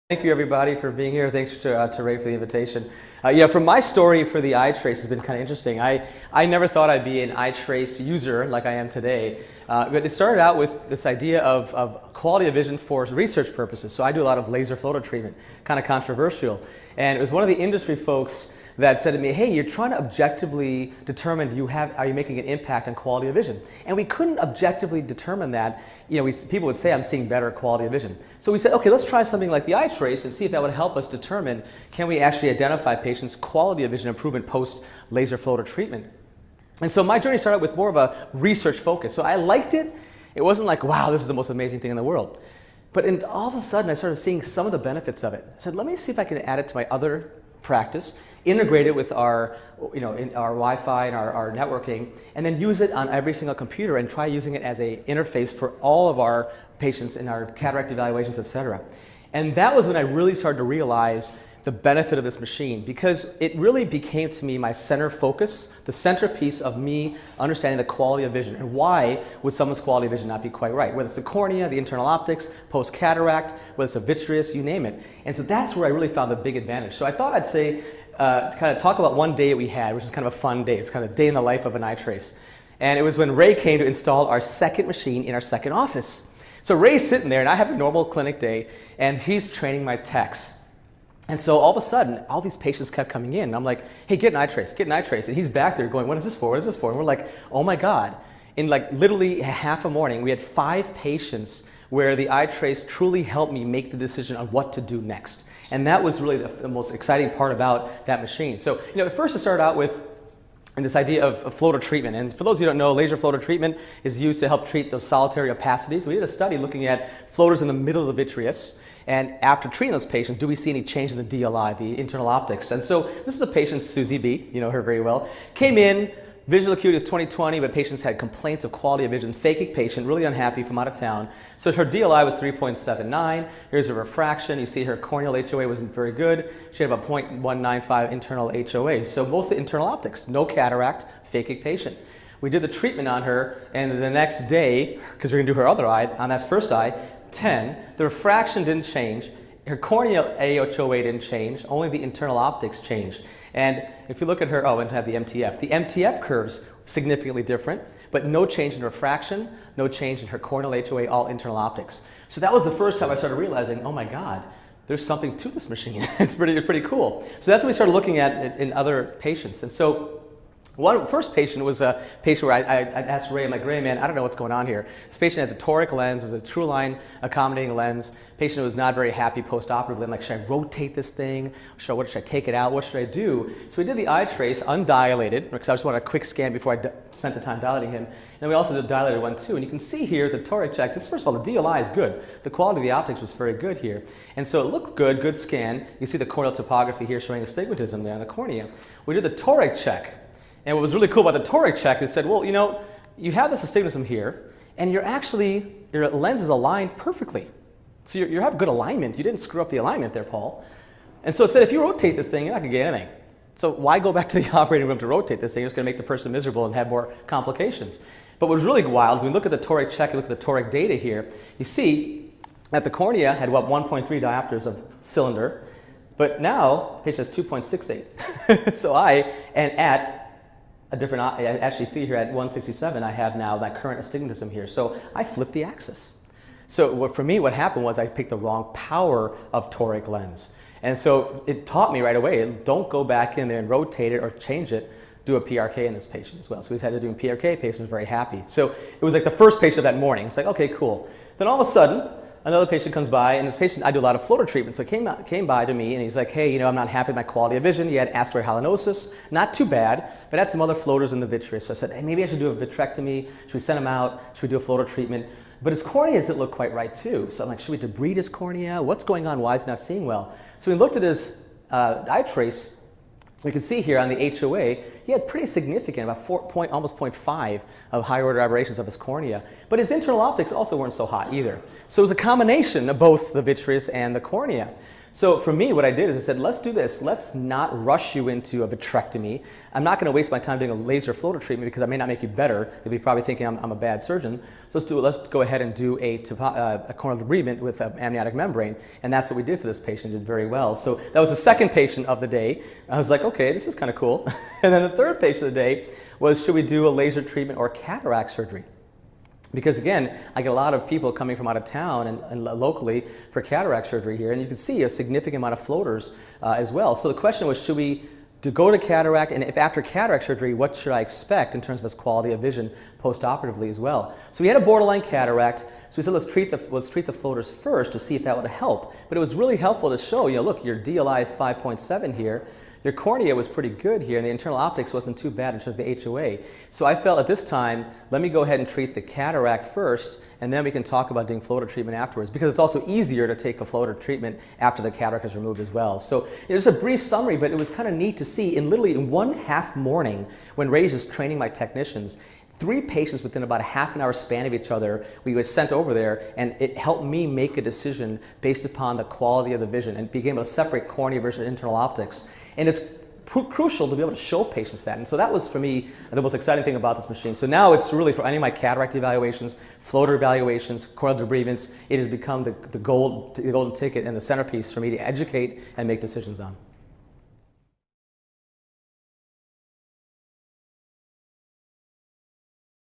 Thank you, everybody, for being here. Thanks to Ray for the invitation. From my story for the eye trace has been kind of interesting. I never thought I'd be an eye trace user like I am today, but it started out with this idea of quality of vision for research purposes. So I do a lot of laser photo treatment, kind of controversial. And it was one of the industry folks that said to me, hey, you're trying to objectively determine, are you making an impact on quality of vision? And we couldn't objectively determine that. People would say I'm seeing better quality of vision. So we said, okay, let's try something like the eye trace and see if that would help us determine, can we actually identify patients' quality of vision improvement post laser photo treatment? And so my journey started with more of a research focus. So I liked it. It wasn't like, wow, this is the most amazing thing in the world. But all of a sudden, I started seeing some of the benefits of it. I said, let me see if I can add it to my other practice, integrate it with our, in our Wi-Fi and our networking, and then use it on every single computer and try using it as an interface for all of our patients in our cataract evaluations, etc. And that was when I really started to realize the benefit of this machine, because it really became to me my center focus, the centerpiece of me understanding the quality of vision and why would someone's quality of vision not be quite right, whether it's the cornea, the internal optics, post-cataract, whether it's a vitreous, you name it. And so that's where I really found the big advantage. So I thought I'd say, to kind of talk about one day that we had, which is kind of a fun day. It's kind of a day in the life of an eye trace. And it was when Ray came to install our second machine in our second office. So Ray's sitting there, and I have a normal clinic day, and he's training my techs. And so all of a sudden, all these patients kept coming in. And I'm like, hey, get an eye trace, get an eye trace. And he's back there going, what is this for? What is this for? And we're like, oh my God. In like literally half a morning, we had 5 patients where the eye trace truly helped me make the decision on what to do next. And that was really the most exciting part about that machine. So, at first it started out with this idea of floater treatment. And for those of you who don't know, laser floater treatment is used to help treat those solitary opacities. We did a study looking at floaters in the middle of the vitreous. And after treating those patients, do we see any change in the DLI, the internal optics? And so this is a patient, Susie B., you know her very well, came in, visual acuity was 20/20, but patients had complaints of quality of vision, phakic patient, really unhappy from out of town. So her DLI was 3.79. Here's a refraction. You see her corneal HOA wasn't very good. She had about 0.195 internal HOA. So mostly internal optics, no cataract, phakic patient. We did the treatment on her, and the next day, because we're going to do her other eye, on that first eye, 10, the refraction didn't change, her corneal AHOA didn't change, only the internal optics changed. And if you look at her, and have the MTF curves significantly different, but no change in refraction, no change in her corneal HOA, all internal optics. So that was the first time I started realizing, oh my God, there's something to this machine. It's pretty cool. So that's when we started looking at in other patients. And so first patient was a patient where I asked Ray, I'm like, Ray, man, I don't know what's going on here. This patient has a toric lens, it was a true line accommodating lens. Patient was not very happy post-operatively. I'm like, should I rotate this thing? Should I take it out? What should I do? So we did the eye trace, undilated, because I just wanted a quick scan before I spent the time dilating him. And then we also did a dilated one too. And you can see here the toric check. First of all, the DLI is good. The quality of the optics was very good here. And so it looked good scan. You see the corneal topography here showing astigmatism there on the cornea. We did the toric check. And what was really cool about the toric check, it said, well, you have this astigmatism here, and your lens is aligned perfectly. So you have good alignment. You didn't screw up the alignment there, Paul. And so it said, if you rotate this thing, you're not going to get anything. So why go back to the operating room to rotate this thing? You're just going to make the person miserable and have more complications. But what was really wild is when we look at the toric check, you look at the toric data here, you see that the cornea had, 1.3 diopters of cylinder, but now the patient has 2.68. So I actually see here at 167, I have now that current astigmatism here. So I flipped the axis. So for me, what happened was I picked the wrong power of toric lens. And so it taught me right away, don't go back in there and rotate it or change it, do a PRK in this patient as well. So we had to do a PRK, patient was very happy. So it was like the first patient of that morning. It's like, okay, cool. Then all of a sudden, another patient comes by, and this patient, I do a lot of floater treatment, so he came by to me, and he's like, hey, I'm not happy with my quality of vision. He had asteroid hyalinosis, not too bad, but had some other floaters in the vitreous. So I said, hey, maybe I should do a vitrectomy. Should we send him out? Should we do a floater treatment? But his cornea doesn't look quite right, too. So I'm like, should we debride his cornea? What's going on? Why is he not seeing well? So we looked at his eye trace. You can see here on the HOA, he had pretty significant, about almost 0.5 of higher order aberrations of his cornea. But his internal optics also weren't so hot either. So it was a combination of both the vitreous and the cornea. So for me, what I did is I said, let's do this. Let's not rush you into a vitrectomy. I'm not going to waste my time doing a laser floater treatment because I may not make you better. You'll be probably thinking I'm a bad surgeon. So let's go ahead and do a corneal debridement with an amniotic membrane. And that's what we did for this patient. Did very well. So that was the second patient of the day. I was like, okay, this is kind of cool. And then the third patient of the day was, should we do a laser treatment or cataract surgery? Because again, I get a lot of people coming from out of town and locally for cataract surgery here, and you can see a significant amount of floaters as well. So the question was, should we go to cataract, and if after cataract surgery, what should I expect in terms of its quality of vision post-operatively as well? So we had a borderline cataract, so we said let's treat the floaters first to see if that would help. But it was really helpful to show, look, your DLI is 5.7 here. Your cornea was pretty good here, and the internal optics wasn't too bad in terms of the HOA. So I felt at this time, let me go ahead and treat the cataract first, and then we can talk about doing floater treatment afterwards, because it's also easier to take a floater treatment after the cataract is removed as well. So it's a brief summary, but it was kind of neat to see literally in 1/2 morning, when Ray is training my technicians, 3 patients within about a half an hour span of each other, we were sent over there, and it helped me make a decision based upon the quality of the vision and being able to separate cornea versus internal optics. And it's crucial to be able to show patients that. And so that was, for me, the most exciting thing about this machine. So now it's really for any of my cataract evaluations, floater evaluations, corneal debridements, it has become the golden ticket and the centerpiece for me to educate and make decisions on.